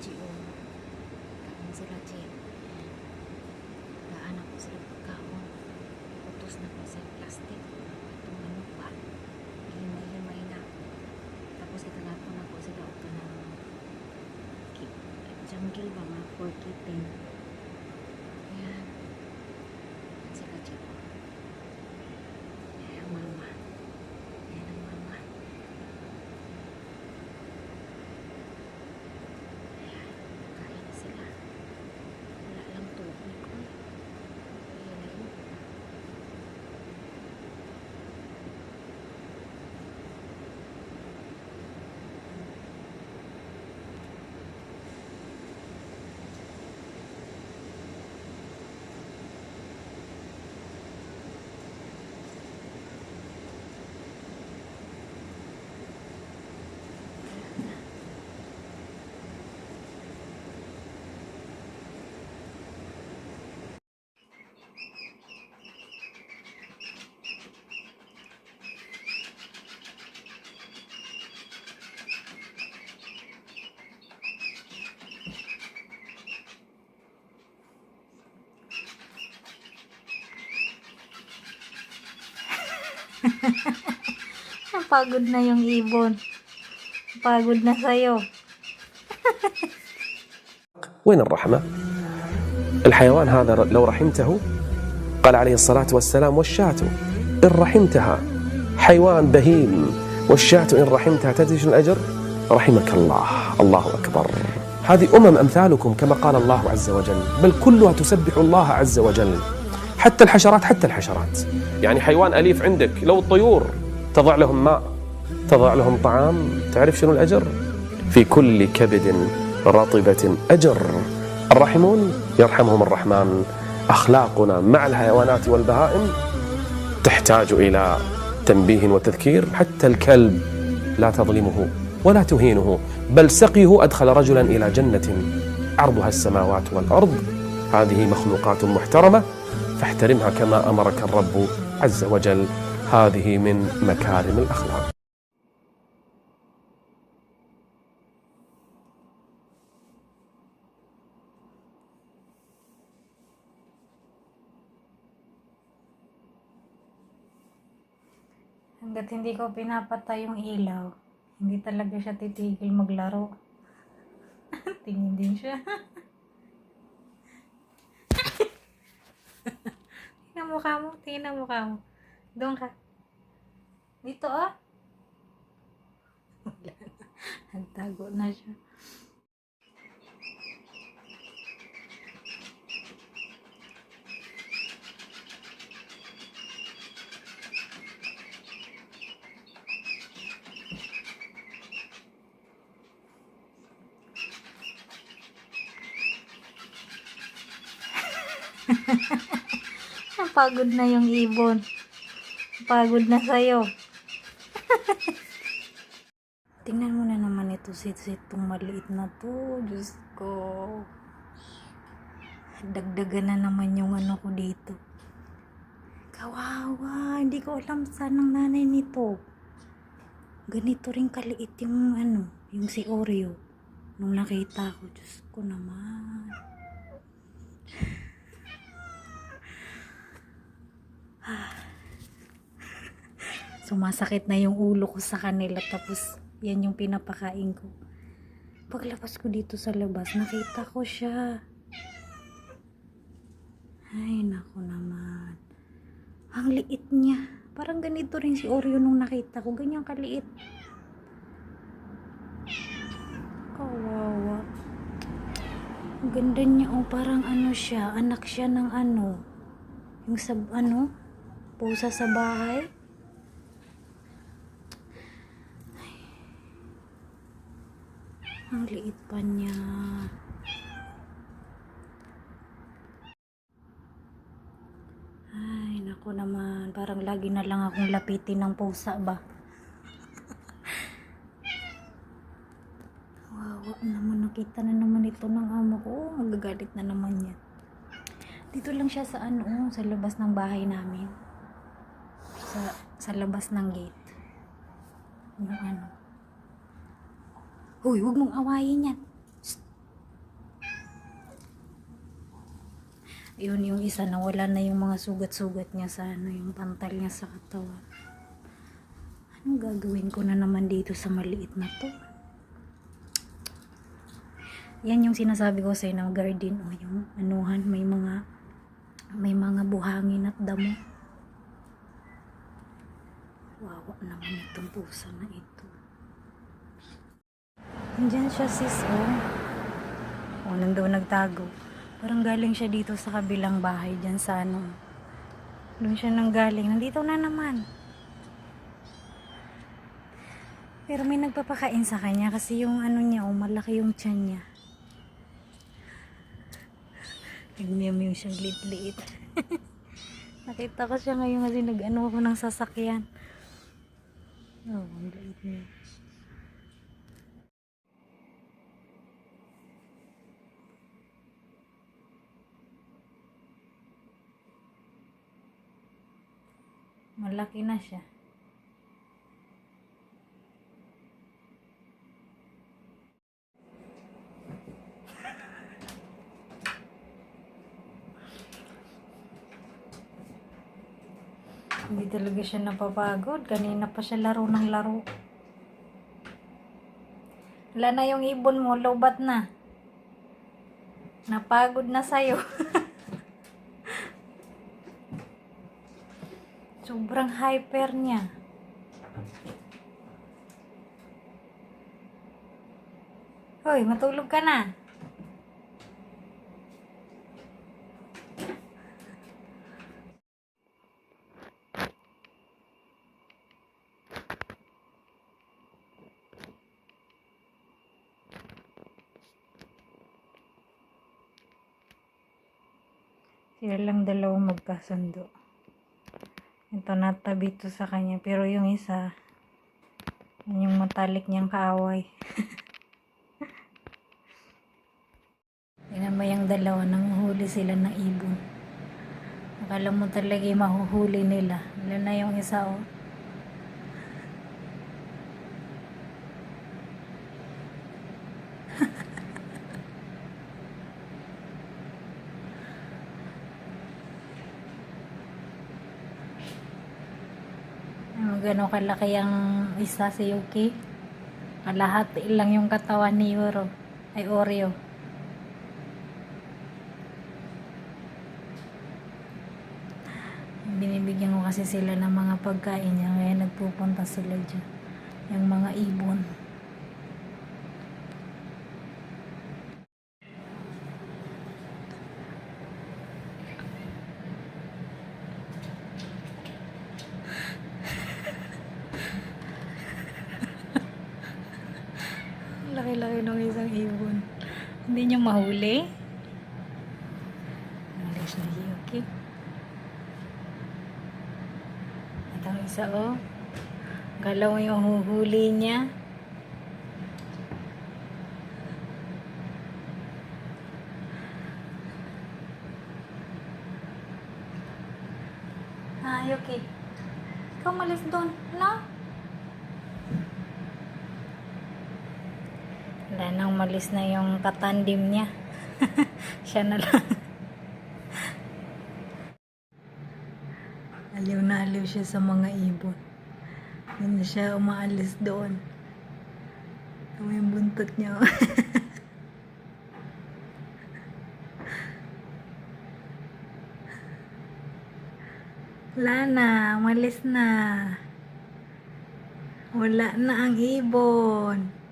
Chi o kaon sila Chi. Gaan ako sila pagkaon. Utos na ko sa plastic. Itong ano pa. Himay-himay na. Tapos itanapon ako sila o ng jungle ba mga for kitten. Ayan. Sila Chi o. Ayan ang mama. Ayan ang mama. Ayan. Kain na sila. Wala lang tubig ko. Ayan na yun. Napagod na yung ibon. Pagod na sa'yo. وين الرحمة؟ الحيوان هذا لو رحمته قال عليه الصلاة والسلام والشاة إن رحمتها حيوان بهيم والشاة إن رحمتها تدري شنو الأجر؟ رحمك الله. الله أكبر. هذه أمثالكم كما قال الله عز وجل، بل كلها تسبح الله عز وجل، حتى الحشرات. حتى الحشرات يعني حيوان أليف عندك، لو الطيور تضع لهم ماء، تضع لهم طعام، تعرف شنو الأجر؟ في كل كبد رطبة أجر. الراحمون يرحمهم الرحمن. أخلاقنا مع الحيوانات والبهائم تحتاج إلى تنبيه وتذكير. حتى الكلب لا تظلمه ولا تهينه، بل سقيه أدخل رجلا إلى جنة عرضها السماوات والأرض. هذه مخلوقات محترمة فاحترمها كما أمرك الرب عز وجل. هذه من مكارم الأخلاق. Hanggat hindi ko pinapatay yung ilaw, hindi talaga siya titigil maglaro. Tingin din siya. Tingnan mukha mo. Tingnan mukha mo. Doon ka. Dito ah. Wala na. Nagtago na siya. Napagod na yung ibon. Pagod na sa'yo. Tingnan mo na naman ito, itong maliit na to. Diyos ko. Dagdagan na naman yung ano ko dito. Kawawa. Hindi ko alam saan ang nanay nito. Ganito rin kaliit yung ano, yung si Oreo. Nung nakita ko, Diyos ko naman. Sumasakit na yung ulo ko sa kanila, tapos yan yung pinapakain ko. Paglabas ko dito sa labas, nakita ko siya. Ay, naku naman. Ang liit niya. Parang ganito rin si Oreo nung nakita ko. Ganyan kaliit. Kawawa. Ang ganda niya. Oh, parang ano siya. Anak siya ng ano. Yung sa ano. Pusa sa bahay. Ang liit pa niya. Ay, naku naman. Parang lagi na lang akong lapitin ng pusa ba? Wawa naman. Nakita na naman ito ng amo ko. Magagalit na naman yan. Dito lang siya sa ano, sa labas ng bahay namin. Sa labas ng gate. Yung ano. Hoy, huwag mong awayin yan. Shh. Yun yung isa, nawala na yung mga sugat-sugat niya sa ano, yung pantal niya sa katawan. Anong gagawin ko na naman dito sa maliit na to? Yan yung sinasabi ko sa ng garden, o yung anuhan, may mga buhangin at damo. Wawa naman itong pusa na ito. Andyan siya, sis, oh. Oh, nandun nagtago. Parang galing siya dito sa kabilang bahay, dyan sa ano. Doon siya nanggaling. Nandito na naman. Pero may nagpapakain sa kanya kasi yung ano niya, oh, malaki yung tiyan niya. Nagmiyam siya, liit-liit. Nakita ko siya ngayon kasi nag-ano ako ng sasakyan. Oh, ang liit niya. Malaki na siya. Hindi talaga siya napapagod. Kanina pa siya laro ng laro. Wala na yung ibon mo. Lobat na. Napagod na sa'yo. Sobrang hyper niya. Hoy, matulog ka na. Sila lang dalawang magkasundo. Ito natabi to sa kanya. Pero yung isa, yun yung matalik niyang kaaway. Tingnan mo yung dalawa, nanguhuli sila ng ibon. Akala mo talaga yung mahuhuli nila. Wala na yung isa, oh. Gano'ng kalaki ang isa si Yuki. Kalahati lang yung katawan ni Oreo. Binibigyan ko kasi sila ng mga pagkain niya, kaya nagpupunta sila dyan. Yung mga ibon. Laki-laki ng isang ibon. Hindi niyo mahuli? Malis na si Yuki. At ang isa, oh. Galaw yung huhuli niya. Ah, Yuki. Ikaw malis doon. No? Wala nang malis na yung katandim niya. Siya na lang. Aliw na aliw siya sa mga ibon. Hindi siya umaalis doon. Ito yung buntot niya. Wala na, umalis na. Wala na ang ibon.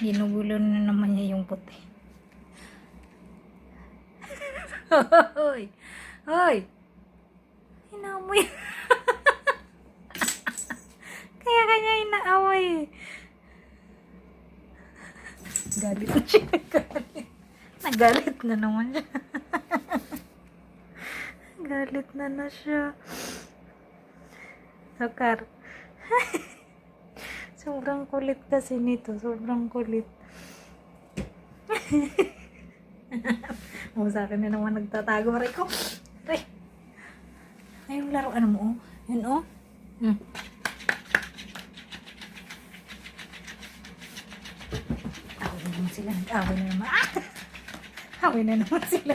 Ginugulo na naman niya yung puti. Hoy! Hoy! Inamoy. Kaya kanya inaaway. Galit na siya. Nagalit na naman siya. Galit na siya. Sokar. Sobrang kulit kasi nito. Sobrang kulit. Sa akin na naman nagtatago. Aray ko. Aray. Ay, yung laruan mo, oh. Yun, oh. sila. Nag-away na naman. Ah! Away na naman sila.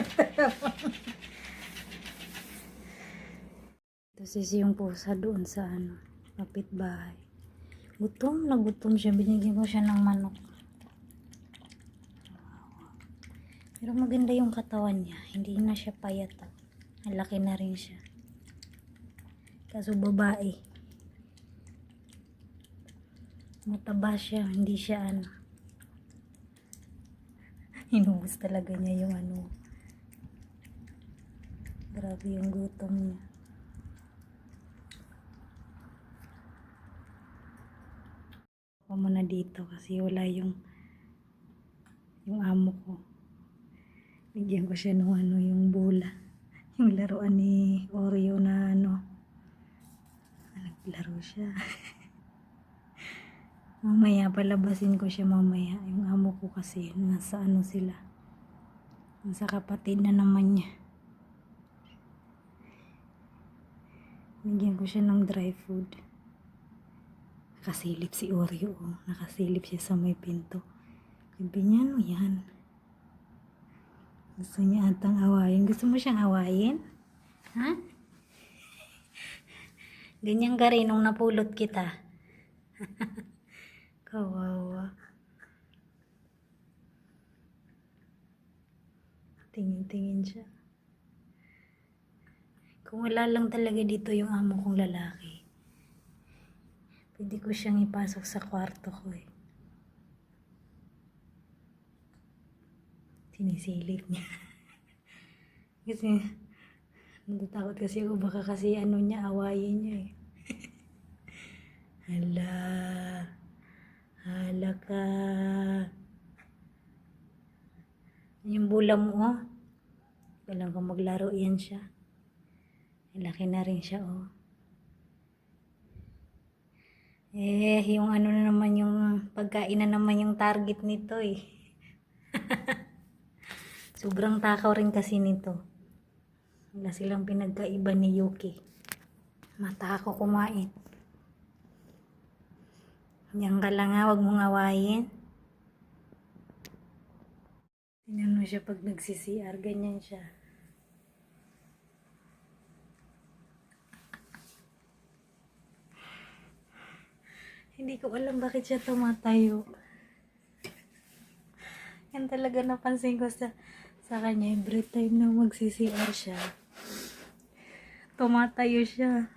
Ito yung pusa doon sa kapitbahay. Gutom na gutom siya. Binigyan ko siya ng manok. Pero maganda yung katawan niya. Hindi na siya payat. Malaki na rin siya. Kaso babae. Mataba siya. Hindi siya Inubos talaga niya yung grabe yung gutom niya. Ako muna dito kasi wala yung amo ko. Bigyan ko siya ng yung bola. Yung laruan ni Oreo na naglaro siya. Mamaya palabasin ko siya mamaya. Yung amo ko kasi nasa sila. Nasa kapatid na naman niya. Bigyan ko siya ng dry food. Nakasilip si Oreo. Nakasilip siya sa may pinto. Sabi niya, ano yan? Gusto niya atang awayin. Gusto mo siyang awayin? Ha? Ganyan ka rin nung napulot kita. Kawawa. Tingin-tingin siya. Kung wala lang talaga dito yung amo kong lalaki, pwede ko siyang ipasok sa kwarto ko eh. Sinisilip niya. Kasi, natatakot kasi ako baka kasi niya, awayin niya eh. Hala ka. Yung bula mo Kailangan ko maglaro yan siya. Laki na rin siya yung na naman yung pagkain na naman yung target nito eh. Sobrang takaw rin kasi nito. Wala silang pinagkaiba ni Yuki. Mata ako kumain. Yan ka lang wag mong awayin. Tingnan mo siya pag nagsi-CR, ganyan siya. Hindi ko alam bakit siya tumatayo. Yan talaga napansin ko sa kanya, every time na magsi-CR siya, tumatayo siya.